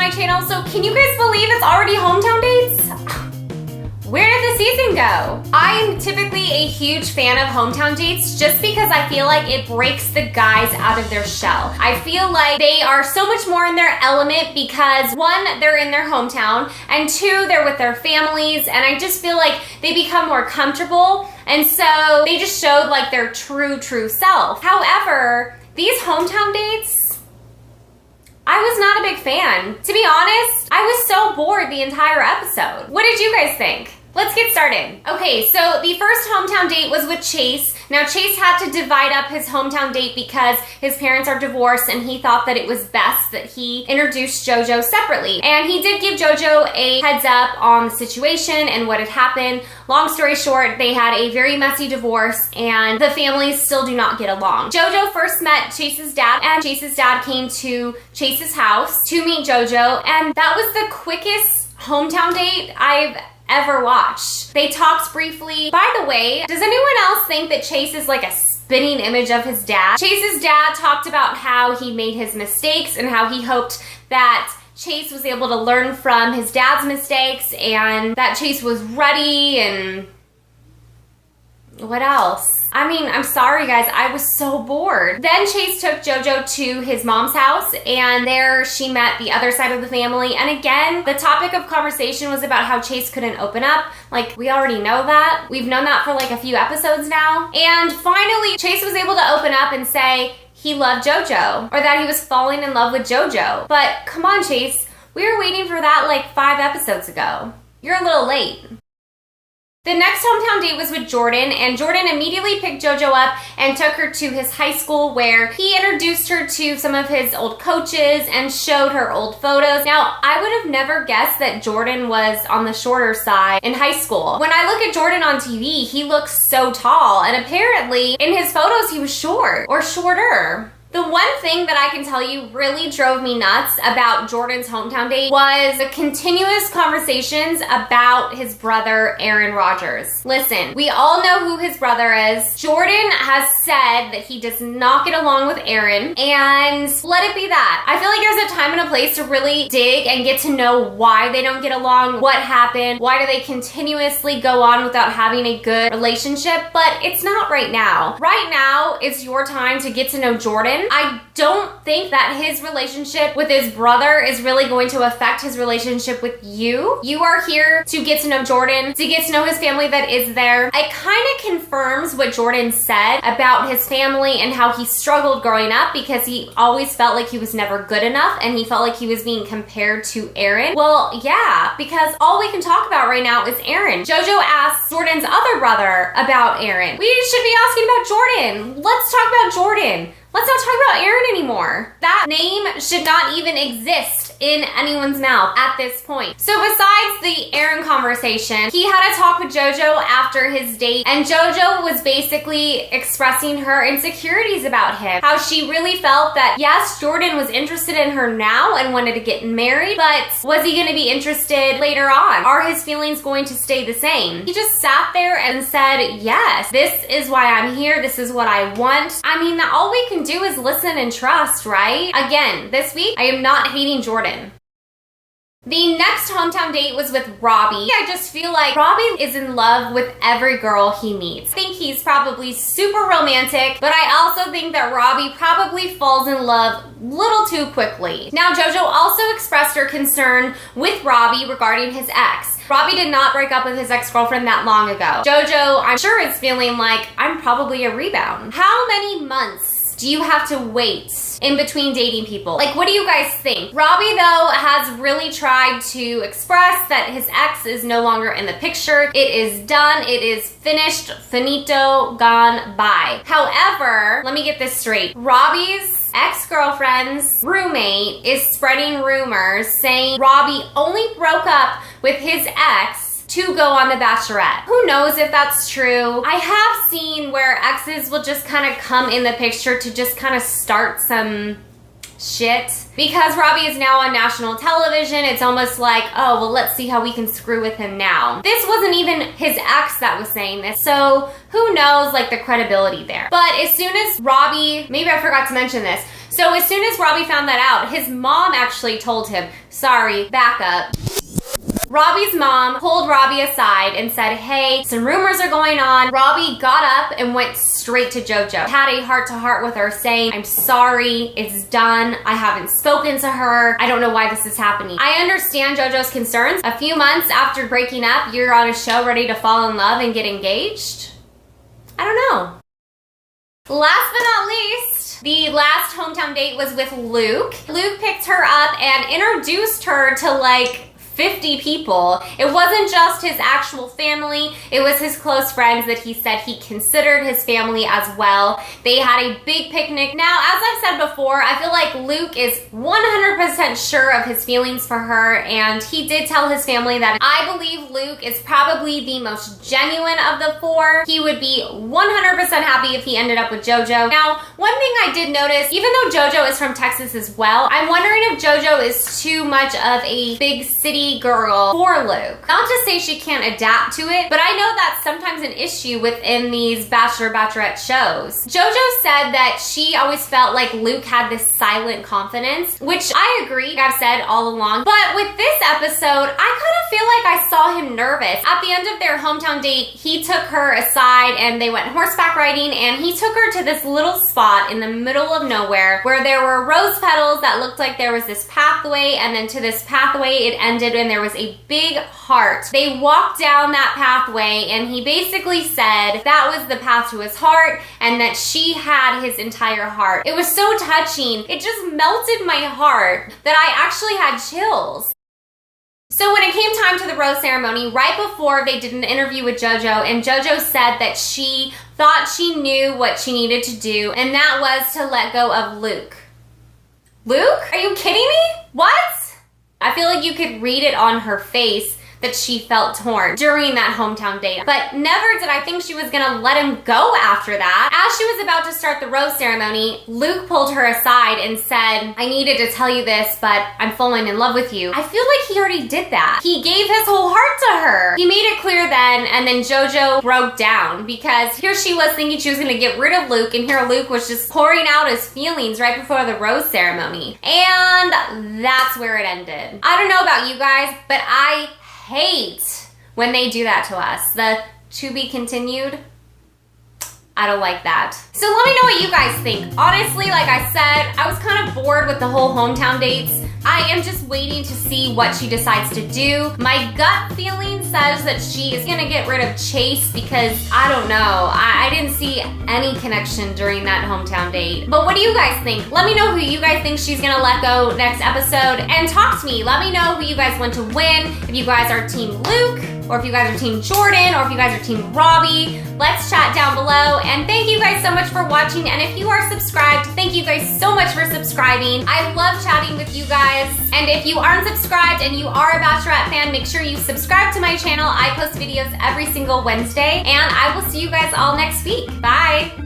my channel. So can you guys believe it's already hometown dates? Where did the season go? I'm typically a huge fan of hometown dates just because I feel like it breaks the guys out of their shell. I feel like they are so much more in their element because one, they're in their hometown, and two, they're with their families, and I just feel like they become more comfortable, and so they just showed like their true self. However, these hometown dates, I was not a big fan. To be honest, I was so bored the entire episode. What did you guys think? Let's get started. Okay, so the first hometown date was with Chase. Now, Chase had to divide up his hometown date because his parents are divorced and he thought that it was best that he introduced Jojo separately. And he did give Jojo a heads up on the situation and what had happened. Long story short, they had a very messy divorce and the families still do not get along. Jojo first met Chase's dad, and Chase's dad came to Chase's house to meet Jojo, and that was the quickest hometown date I've ever watched. They talked briefly. By the way, does anyone else think that Chase is like a spitting image of his dad? Chase's dad talked about how he made his mistakes and how he hoped that Chase was able to learn from his dad's mistakes and that Chase was ready, and what else? I mean, I'm sorry guys, I was so bored. Then Chase took Jojo to his mom's house, and there she met the other side of the family. And again, the topic of conversation was about how Chase couldn't open up. Like, we already know that. We've known that for like a few episodes now. And finally, Chase was able to open up and say he loved Jojo, or that he was falling in love with Jojo. But come on, Chase, we were waiting for that like 5 episodes ago. You're a little late. The next hometown date was with Jordan, and Jordan immediately picked Jojo up and took her to his high school where he introduced her to some of his old coaches and showed her old photos. Now, I would have never guessed that Jordan was on the shorter side in high school. When I look at Jordan on TV, he looks so tall, and apparently in his photos he was short or shorter. The one thing that I can tell you really drove me nuts about Jordan's hometown date was the continuous conversations about his brother, Aaron Rodgers. Listen, we all know who his brother is. Jordan has said that he does not get along with Aaron, and let it be that. I feel like there's a time and a place to really dig and get to know why they don't get along, what happened, why do they continuously go on without having a good relationship, but it's not right now. Right now, it's your time to get to know Jordan. I don't think that his relationship with his brother is really going to affect his relationship with you. You are here to get to know Jordan, to get to know his family that is there. It kind of confirms what Jordan said about his family and how he struggled growing up because he always felt like he was never good enough and he felt like he was being compared to Aaron. Well, yeah, because all we can talk about right now is Aaron. Jojo asked Jordan's other brother about Aaron. We should be asking about Jordan. Let's talk about Jordan. Let's not talk about Aaron anymore. That name should not even exist in anyone's mouth at this point. So besides the Aaron conversation, he had a talk with Jojo after his date, and Jojo was basically expressing her insecurities about him. How she really felt that, yes, Jordan was interested in her now and wanted to get married, but was he going to be interested later on? Are his feelings going to stay the same? He just sat there and said, yes, this is why I'm here. This is what I want. I mean, all we can do is listen and trust, right? Again, this week, I am not hating Jordan. The next hometown date was with Robbie. I just feel like Robbie is in love with every girl he meets. I think he's probably super romantic, but I also think that Robbie probably falls in love a little too quickly. Now, Jojo also expressed her concern with Robbie regarding his ex. Robbie did not break up with his ex-girlfriend that long ago. Jojo, I'm sure, is feeling like I'm probably a rebound. How many months do you have to wait in between dating people? Like, what do you guys think? Robbie, though, has really tried to express that his ex is no longer in the picture. It is done. It is finished. Finito. Gone. Bye. However, let me get this straight. Robbie's ex-girlfriend's roommate is spreading rumors saying Robbie only broke up with his ex to go on The Bachelorette. Who knows if that's true? I have seen where exes will just kind of come in the picture to just kind of start some shit. Because Robbie is now on national television, it's almost like, oh, well, let's see how we can screw with him now. This wasn't even his ex that was saying this, so who knows, like, the credibility there. But as soon as Robbie, maybe I forgot to mention this, So as soon as Robbie found that out, his mom actually told him, sorry, back up. Robbie's mom pulled Robbie aside and said, hey, some rumors are going on. Robbie got up and went straight to Jojo. Had a heart-to-heart with her saying, I'm sorry, it's done. I haven't spoken to her. I don't know why this is happening. I understand Jojo's concerns. A few months after breaking up, you're on a show ready to fall in love and get engaged? I don't know. Last but not least, the last hometown date was with Luke. Luke picked her up and introduced her to like 50 people. It wasn't just his actual family, it was his close friends that he said he considered his family as well. They had a big picnic. Now, as I've said before, I feel like Luke is 100% sure of his feelings for her, and he did tell his family that I believe Luke is probably the most genuine of the four. He would be 100% happy if he ended up with Jojo. Now, one thing I did notice, even though Jojo is from Texas as well, I'm wondering if Jojo is too much of a big city girl for Luke. Not to say she can't adapt to it, but I know that's sometimes an issue within these Bachelorette shows. Jojo said that she always felt like Luke had this silent confidence, which I agree, I've said all along. But with this episode, I kind of feel like I saw him nervous. At the end of their hometown date, he took her aside and they went horseback riding, and he took her to this little spot in the middle of nowhere where there were rose petals that looked like there was this pathway, and then to this pathway it ended and there was a big heart. They walked down that pathway and he basically said that was the path to his heart and that she had his entire heart. It was so touching. It just melted my heart that I actually had chills. So when it came time to the rose ceremony, right before they did an interview with Jojo, and Jojo said that she thought she knew what she needed to do, and that was to let go of Luke. Luke? Are you kidding me? What? I feel like you could read it on her face that she felt torn during that hometown date. But never did I think she was gonna let him go after that. As she was about to start the rose ceremony, Luke pulled her aside and said, I needed to tell you this, but I'm falling in love with you. I feel like he already did that. He gave his whole heart to her. He made it clear then, and then Jojo broke down because here she was thinking she was gonna get rid of Luke, and here Luke was just pouring out his feelings right before the rose ceremony. And that's where it ended. I don't know about you guys, but I hate when they do that to us. The to be continued. I don't like that. So let me know what you guys think. Honestly, like I said, I was kind of bored with the whole hometown dates. I am just waiting to see what she decides to do. My gut feeling says that she is gonna get rid of Chase because, I don't know, I didn't see any connection during that hometown date. But what do you guys think? Let me know who you guys think she's gonna let go next episode, and talk to me. Let me know who you guys want to win. If you guys are Team Luke, or if you guys are Team Jordan, or if you guys are Team Robbie. Let's chat down below, and thank you guys so much for watching, and if you are subscribed, thank you guys so much for subscribing. I love chatting with you guys, and if you aren't subscribed and you are a Bachelorette fan, make sure you subscribe to my channel. I post videos every single Wednesday, and I will see you guys all next week. Bye!